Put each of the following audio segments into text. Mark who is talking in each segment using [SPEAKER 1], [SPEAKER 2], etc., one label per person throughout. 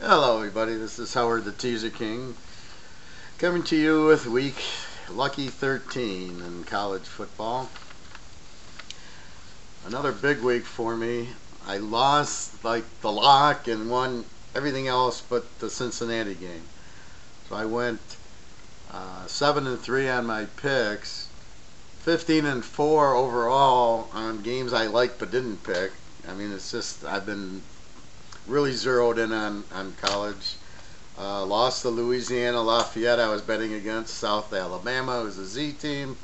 [SPEAKER 1] Hello everybody, this is Howard the Teaserking coming to you with week lucky 13 in college football. Another big week for me. I lost like the lock and won everything else but the Cincinnati game. So I went 7-3 on my picks, 15-4 overall on games I liked but didn't pick. I mean, it's just I've been really zeroed in on college. Lost to Louisiana Lafayette. I was betting against South Alabama. It was a Z team.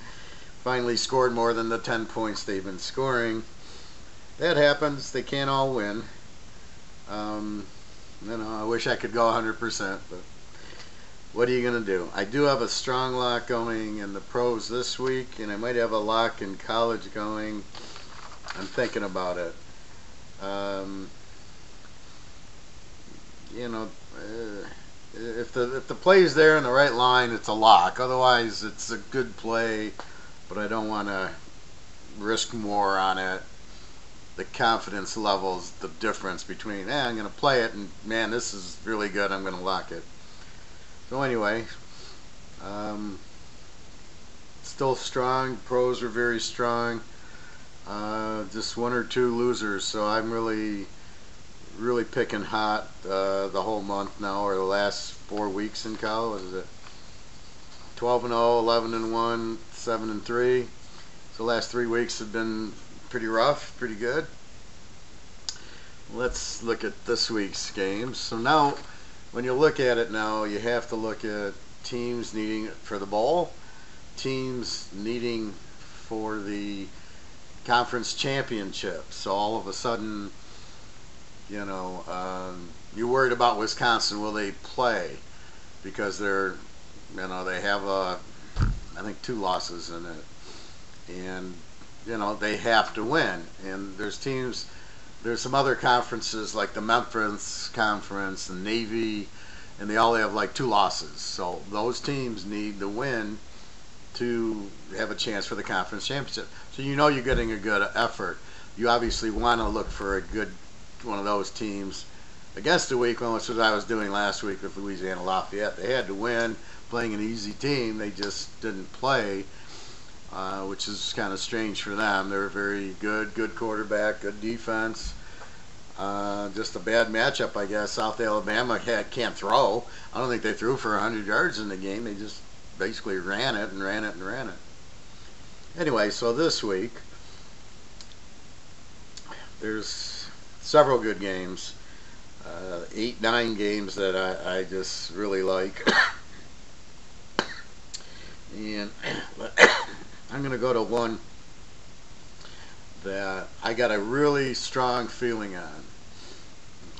[SPEAKER 1] Finally scored more than the 10 points they've been scoring. That happens. They can't all win. I wish I could go 100%, but what are you going to do? I do have a strong lock going in the pros this week, and I might have a lock in college going. I'm thinking about it. If the play's there in the right line, it's a lock. Otherwise, it's a good play, but I don't want to risk more on it. The confidence levels, the difference between, I'm going to play it, and man, this is really good, I'm going to lock it. So anyway, still strong. Pros are very strong. Just one or two losers, so I'm really picking hot the whole month now, or the last 4 weeks in college. What is it? 12-0, 11-1, 7-3. So the last 3 weeks have been pretty rough, pretty good. Let's look at this week's games. So now, when you look at it now, you have to look at teams needing for the bowl, teams needing for the conference championship. So all of a sudden, you're worried about Wisconsin. Will they play? Because they're, they have I think 2 losses in it, and they have to win. And there's some other conferences like the Memphis Conference and Navy, and they all have like 2 losses. So those teams need to win to have a chance for the conference championship. So you're getting a good effort. You obviously want to look for a good one of those teams against the weak one, which was I was doing last week with Louisiana Lafayette. They had to win, playing an easy team. They just didn't play, which is kind of strange for them. They're very good quarterback, good defense. Just a bad matchup, I guess. South Alabama can't throw. I don't think they threw for 100 yards in the game. They just basically ran it. Anyway, so this week there's several good games, 8-9 games that I just really like. And I'm going to go to one that I got a really strong feeling on.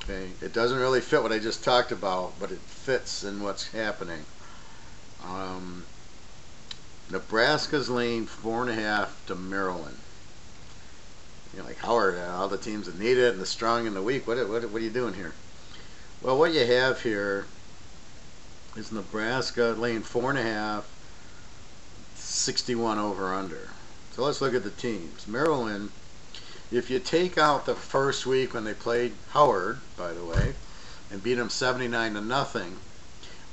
[SPEAKER 1] Okay, it doesn't really fit what I just talked about, but it fits in what's happening. Nebraska's laying 4.5 to Maryland. Like Howard, all the teams that need it and the strong and the weak. What are you doing here? Well, what you have here is Nebraska laying 4.5, 61 over under. So let's look at the teams. Maryland, if you take out the first week when they played Howard, by the way, and beat them 79-0,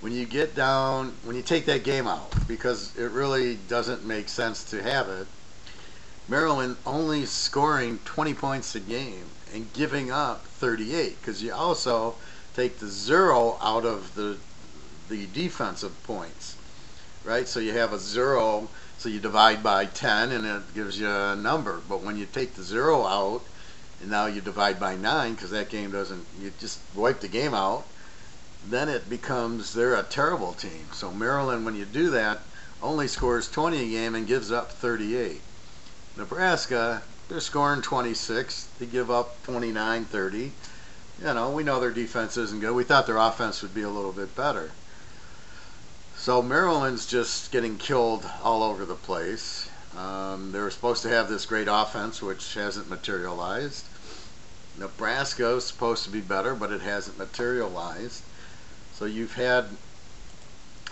[SPEAKER 1] when you take that game out, because it really doesn't make sense to have it, Maryland only scoring 20 points a game and giving up 38, because you also take the 0 out of the defensive points, right? So you have a 0, so you divide by 10 and it gives you a number. But when you take the 0 out and now you divide by 9, because that game doesn't, you just wipe the game out, then it becomes they're a terrible team. So Maryland, when you do that, only scores 20 a game and gives up 38. Nebraska, they're scoring 26. They give up 29, 30. We know their defense isn't good. We thought their offense would be a little bit better. So Maryland's just getting killed all over the place. They were supposed to have this great offense, which hasn't materialized. Nebraska is supposed to be better, but it hasn't materialized. So you've had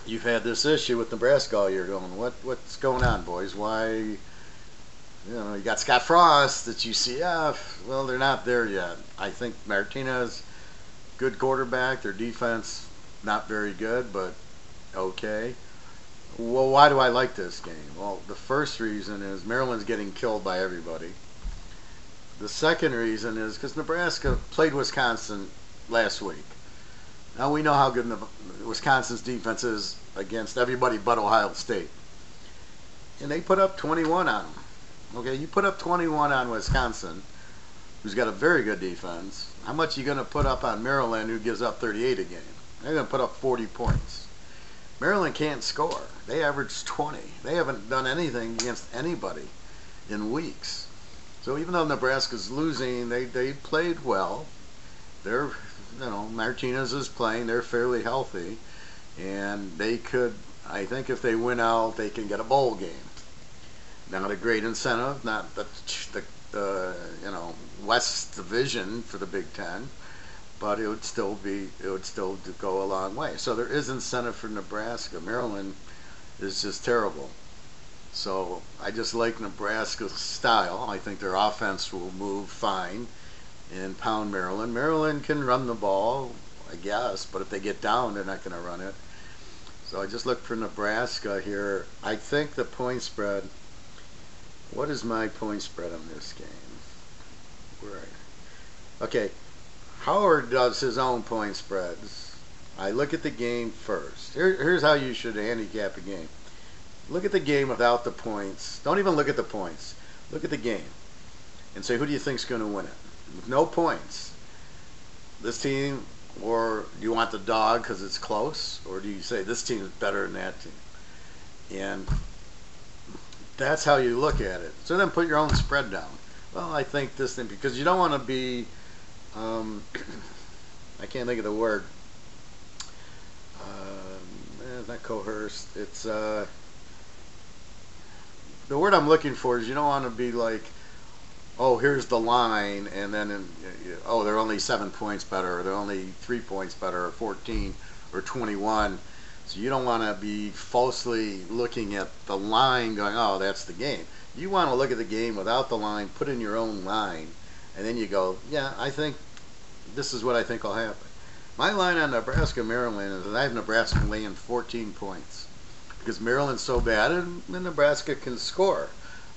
[SPEAKER 1] this issue with Nebraska all year going, what's going on, boys? Why? You got Scott Frost at UCF. Well, they're not there yet. I think Martinez good quarterback. Their defense, not very good, but okay. Well, why do I like this game? Well, the first reason is Maryland's getting killed by everybody. The second reason is because Nebraska played Wisconsin last week. Now we know how good Wisconsin's defense is against everybody but Ohio State. And they put up 21 on them. Okay, you put up 21 on Wisconsin, who's got a very good defense. How much are you going to put up on Maryland, who gives up 38 a game? They're going to put up 40 points. Maryland can't score. They average 20. They haven't done anything against anybody in weeks. So even though Nebraska's losing, they played well. They're, Martinez is playing. They're fairly healthy, and they could. I think if they win out, they can get a bowl game. Not a great incentive. Not the West Division for the Big Ten, but it would still go a long way. So there is incentive for Nebraska. Maryland is just terrible. So I just like Nebraska's style. I think their offense will move fine and pound Maryland. Maryland can run the ball, I guess, but if they get down, they're not going to run it. So I just look for Nebraska here. I think the point spread. What is my point spread on this game? Okay, Howard does his own point spreads. I look at the game first. Here's how you should handicap a game. Look at the game without the points. Don't even look at the points. Look at the game and say, who do you think's going to win it? With no points, this team, or do you want the dog because it's close, or do you say this team is better than that team? And that's how you look at it. So then put your own spread down. Well, I think this thing, because you don't want to be, I can't think of the word. It's not coerced. It's, the word I'm looking for is you don't want to be like, oh, here's the line, and then, oh, they're only 7 points better, or they're only 3 points better, or 14, or 21. So you don't want to be falsely looking at the line going, oh, that's the game. You want to look at the game without the line, put in your own line, and then you go, yeah, I think this is what I think will happen. My line on Nebraska-Maryland is that I have Nebraska laying 14 points because Maryland's so bad and Nebraska can score.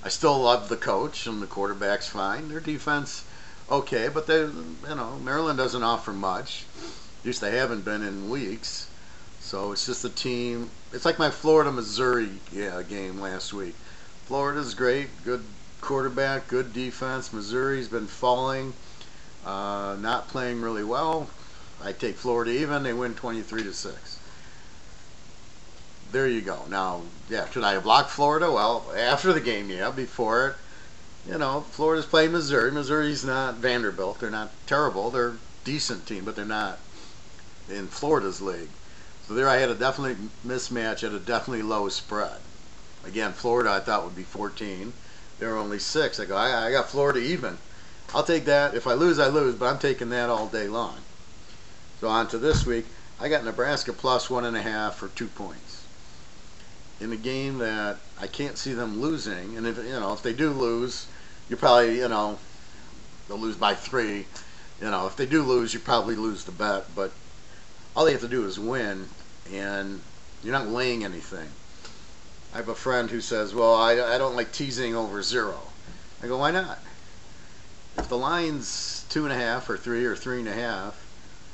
[SPEAKER 1] I still love the coach and the quarterback's fine. Their defense, okay, but they, Maryland doesn't offer much. At least they haven't been in weeks. So it's just a team. It's like my Florida-Missouri game last week. Florida's great, good quarterback, good defense. Missouri's been falling, not playing really well. I take Florida even. They win 23-6. There you go. Now, yeah, should I have blocked Florida? Well, after the game, yeah. Before it, Florida's playing Missouri. Missouri's not Vanderbilt. They're not terrible. They're a decent team, but they're not in Florida's league. So there I had a definite mismatch at a definitely low spread. Again, Florida I thought would be 14. They're only 6. I go, I got Florida even. I'll take that. If I lose, I lose, but I'm taking that all day long. So on to this week, I got Nebraska plus 1.5 for 2 points. In a game that I can't see them losing, and if they do lose, you probably, they'll lose by 3. If they do lose, you probably lose the bet, but all they have to do is win, and you're not laying anything. I have a friend who says, well, I don't like teasing over 0. I go, why not? If the line's 2.5 or 3 or 3.5,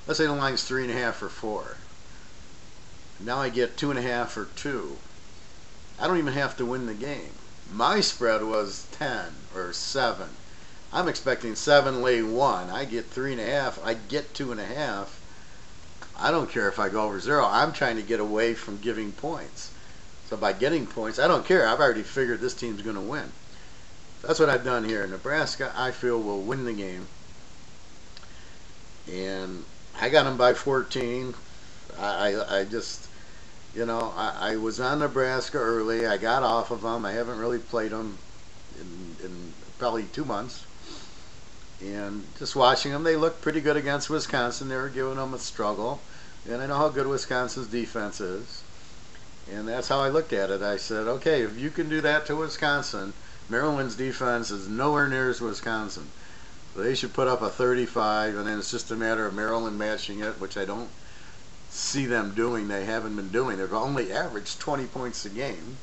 [SPEAKER 1] let's say the line's 3.5 or 4. Now I get 2.5 or 2. I don't even have to win the game. My spread was 10 or 7. I'm expecting 7 lay 1. I get 3.5. I get 2.5. I don't care if I go over 0. I'm trying to get away from giving points. So by getting points, I don't care. I've already figured this team's going to win. That's what I've done here. Nebraska, I feel, will win the game. And I got them by 14. I just, I was on Nebraska early. I got off of them. I haven't really played them in probably 2 months. And just watching them, they looked pretty good against Wisconsin. They were giving them a struggle. And I know how good Wisconsin's defense is. And that's how I looked at it. I said, okay, if you can do that to Wisconsin, Maryland's defense is nowhere near as Wisconsin. So they should put up a 35, and then it's just a matter of Maryland matching it, which I don't see them doing. They haven't been doing. They've only averaged 20 points a game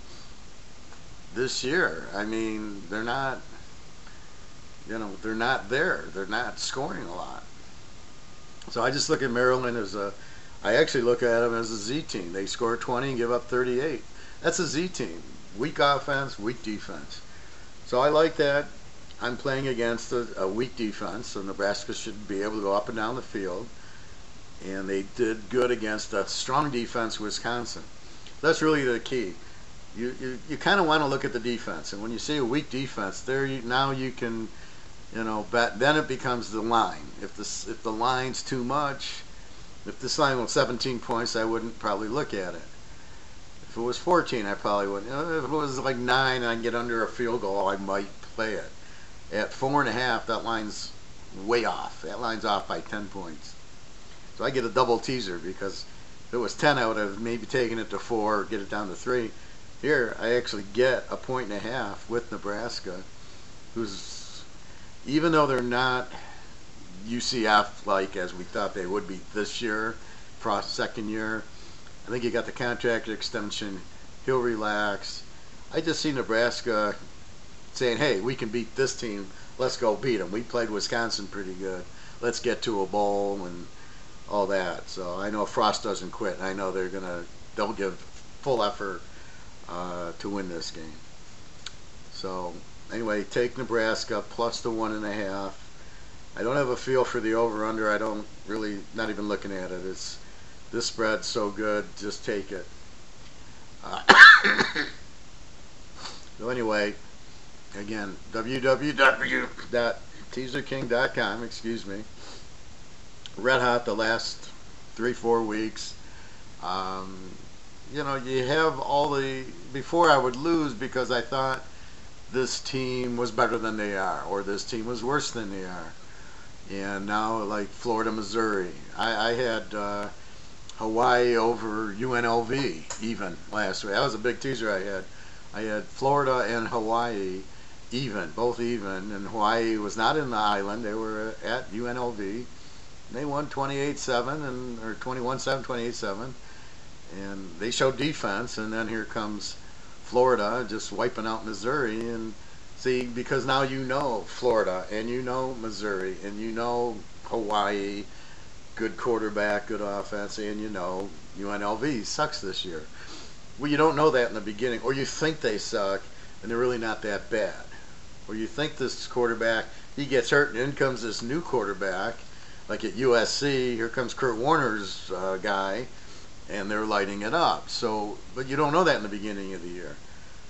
[SPEAKER 1] this year. I mean, they're not, they're not there. They're not scoring a lot. So I just look at Maryland as I actually look at them as a Z team. They score 20 and give up 38. That's a Z team. Weak offense, weak defense. So I like that. I'm playing against a weak defense, so Nebraska should be able to go up and down the field. And they did good against a strong defense, Wisconsin. That's really the key. You kind of want to look at the defense, and when you see a weak defense, now you can, bet. Then it becomes the line. If the line's too much, if this line was 17 points, I wouldn't probably look at it. If it was 14, I probably wouldn't. If it was like 9 and I get under a field goal, I might play it. At 4.5, that line's way off. That line's off by 10 points. So I get a double teaser, because if it was 10, I would have maybe taken it to 4 or get it down to 3. Here, I actually get 1.5 with Nebraska, who's, even though they're not UCF-like as we thought they would be this year, second year, I think you got the contract extension. He'll relax. I just see Nebraska saying, hey, we can beat this team. Let's go beat them. We played Wisconsin pretty good. Let's get to a bowl and all that. So I know Frost doesn't quit. I know they'll give full effort to win this game. So anyway, take Nebraska plus the 1.5. I don't have a feel for the over/under. I don't really, not even looking at it. This spread's so good, just take it. So anyway, again, www.teaserking.com, excuse me. Red hot the last 3-4 weeks. You have all before I would lose because I thought this team was better than they are, or this team was worse than they are. And now, like Florida, Missouri, I had Hawaii over UNLV even last week. That was a big teaser I had. I had Florida and Hawaii even, both even, and Hawaii was not in the island. They were at UNLV. They won 28-7 or 21-7, 28-7, and they showed defense. And then here comes Florida just wiping out Missouri. And see, because now you know Florida and you know Missouri and you know Hawaii, good quarterback, good offense, and you know UNLV sucks this year. Well, you don't know that in the beginning, or you think they suck and they're really not that bad. Or you think this quarterback, he gets hurt and in comes this new quarterback, like at USC, here comes Kurt Warner's guy, and they're lighting it up. So, but you don't know that in the beginning of the year.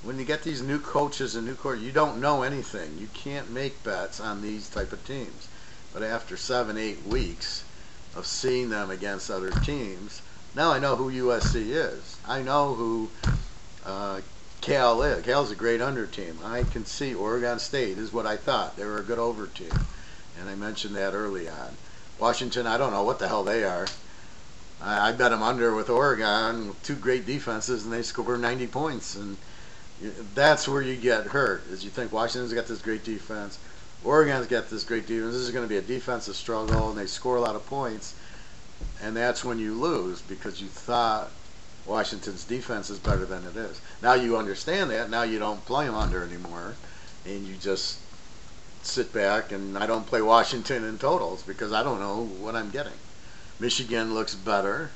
[SPEAKER 1] When you get these new coaches and new coaches, you don't know anything. You can't make bets on these type of teams. But after 7-8 weeks of seeing them against other teams, now I know who USC is. I know who Cal is. Cal's a great under team. I can see Oregon State is what I thought. They were a good over team. And I mentioned that early on. Washington, I don't know what the hell they are. I bet them under with Oregon, two great defenses, and they score 90 points. And that's where you get hurt, is you think Washington's got this great defense. Oregon's got this great defense. This is going to be a defensive struggle, and they score a lot of points. And that's when you lose, because you thought Washington's defense is better than it is. Now you understand that. Now you don't play them under anymore, and you just sit back, and I don't play Washington in totals because I don't know what I'm getting. Michigan looks better.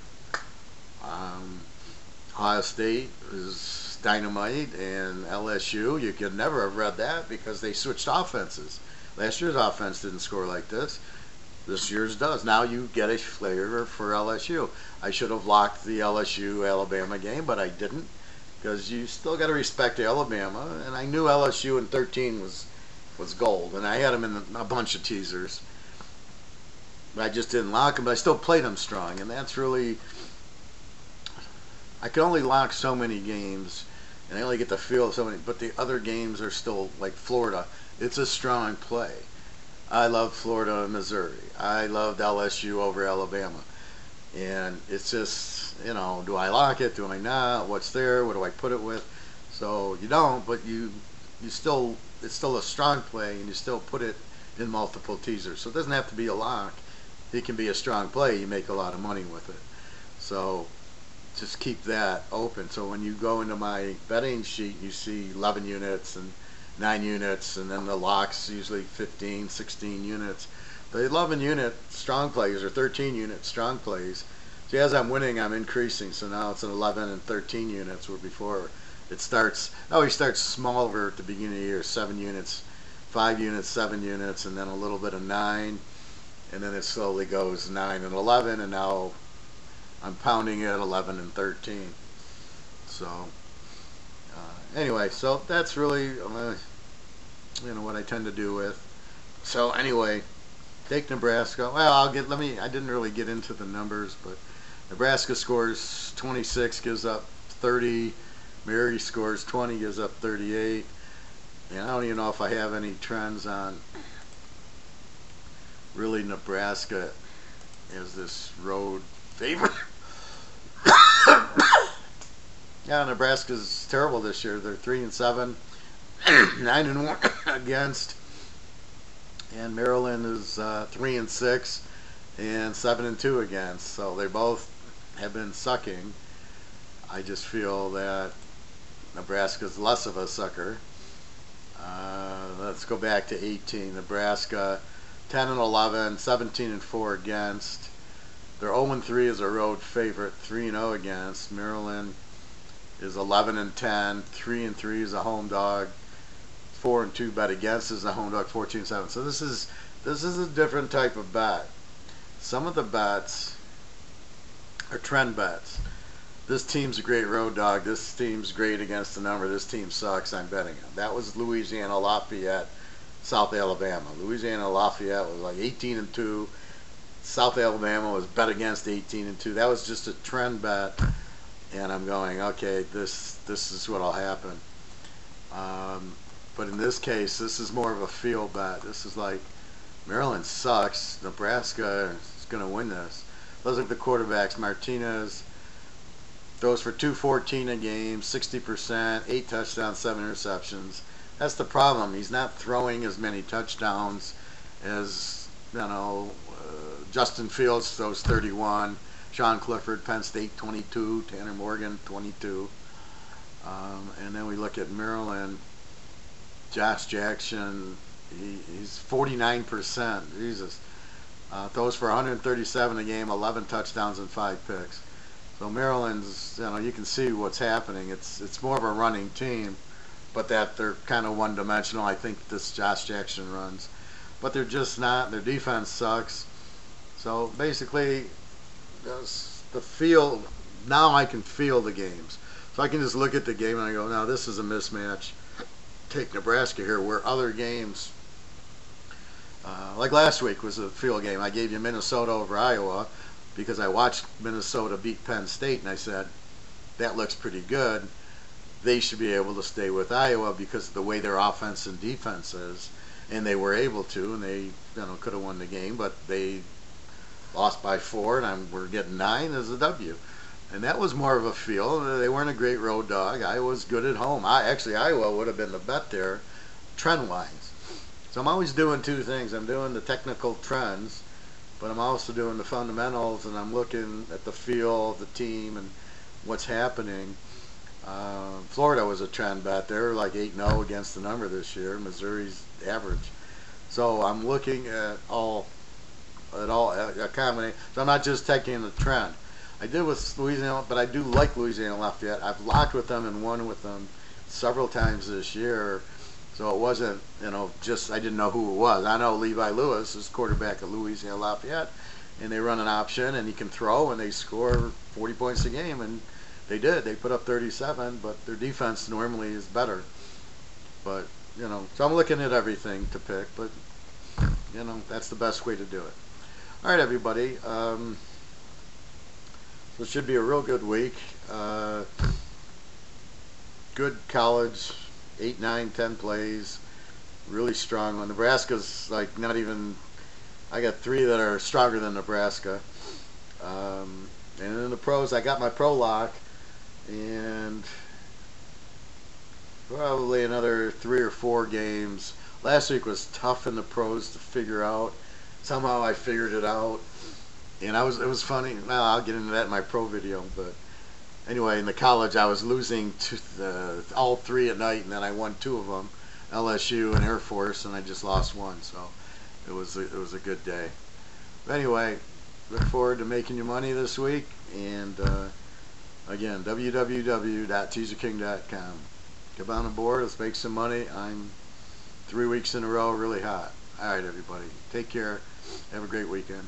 [SPEAKER 1] Ohio State is dynamite, and LSU, you could never have read that because they switched offenses. Last year's offense didn't score like this. This year's does. Now you get a flavor for LSU. I should have locked the LSU-Alabama game, but I didn't, because you still got to respect Alabama. And I knew LSU in 13 was gold, and I had them in a bunch of teasers. I just didn't lock them, but I still played them strong, and that's really... I can only lock so many games, and I only get the feel of so many, but the other games are still, like Florida, it's a strong play. I love Florida and Missouri. I loved LSU over Alabama. And it's just, do I lock it? Do I not? What's there? What do I put it with? So you don't, but you still, it's still a strong play, and you still put it in multiple teasers. So it doesn't have to be a lock. It can be a strong play. You make a lot of money with it. So just keep that open. So when you go into my betting sheet, you see 11 units and 9 units, and then the locks usually 15, 16 units. The 11 unit strong plays or 13 unit strong plays. See, as I'm winning, I'm increasing. So now it's an 11 and 13 units, where before it always starts smaller at the beginning of the year, 7 units, 5 units, 7 units, and then a little bit of 9, and then it slowly goes 9 and 11, and now I'm pounding it at 11 and 13. So anyway, so that's really what I tend to do with. So anyway, take Nebraska. Well, I didn't really get into the numbers, but Nebraska scores 26, gives up 30. Mary scores 20, gives up 38. And I don't even know if I have any trends on really Nebraska as this road favorite. Yeah, Nebraska's terrible this year. They're 3-7, 9-1 against, and Maryland is 3-6 and 7-2 against. So they both have been sucking. I just feel that Nebraska's less of a sucker. Let's go back to 18. Nebraska 10-11, 17-4 against. They're 0-3 as a road favorite, 3-0 against. Maryland is 11-10, 3-3 as a home dog, 4-2 bet against as a home dog, 14-7. So this is a different type of bet. Some of the bets are trend bets. This team's a great road dog. This team's great against the number. This team sucks. I'm betting them. That was Louisiana Lafayette, South Alabama. Louisiana Lafayette was like 18-2. South Alabama was bet against 18-2. That was just a trend bet, and I'm going, okay, this is what'll happen. But in this case, this is more of a feel bet. This is like Maryland sucks. Nebraska is going to win this. Those are the quarterbacks. Martinez throws for 214 a game, 60%, 8 touchdowns, 7 interceptions. That's the problem. He's not throwing as many touchdowns as, Justin Fields throws 31. Sean Clifford, Penn State, 22. Tanner Morgan, 22. And then we look at Maryland. Josh Jackson, he's 49%. Jesus. Throws for 137 a game, 11 touchdowns and 5 picks. So Maryland's, you can see what's happening. It's more of a running team, but that they're kind of one-dimensional. I think this Josh Jackson runs, but they're just not. Their defense sucks. So basically, the feel. Now I can feel the games, so I can just look at the game and I go, "Now this is a mismatch." Take Nebraska here, where other games, like last week, was a field game. I gave you Minnesota over Iowa, because I watched Minnesota beat Penn State, and I said, that looks pretty good. They should be able to stay with Iowa because of the way their offense and defense is. And they were able to, and they could have won the game, but they lost by 4, and we're getting 9 as a W. And that was more of a feel. They weren't a great road dog. Iowa's good at home. Actually, Iowa would have been the bet there, trend-wise. So I'm always doing 2 things. I'm doing the technical trends, but I'm also doing the fundamentals, and I'm looking at the feel of the team and what's happening. Florida was a trend bet. They're like 8-0 against the number this year. Missouri's average. So I'm looking at a combination. So I'm not just taking the trend. I did with Louisiana, but I do like Louisiana Lafayette. I've locked with them and won with them several times this year. So it wasn't, just I didn't know who it was. I know Levi Lewis is quarterback of Louisiana Lafayette, and they run an option, and he can throw, and they score 40 points a game, and they did. They put up 37, but their defense normally is better. But, so I'm looking at everything to pick, but, that's the best way to do it. All right, everybody. So it should be a real good week. Good college. 8, 9, 10 plays, really strong one. Nebraska's like not even. I got 3 that are stronger than Nebraska. And in the pros, I got my pro lock, and probably another 3 or 4 games Last week was tough in the pros to figure out. Somehow I figured it out, and it was funny. Well, I'll get into that in my pro video, but anyway, in the college I was losing all three at night, and then I won two of them, LSU and Air Force, and I just lost one. So it was a good day. But anyway, look forward to making you money this week, and again, www.teaserking.com. Come on aboard. Let's make some money. I'm 3 weeks in a row really hot. All right, everybody. Take care. Have a great weekend.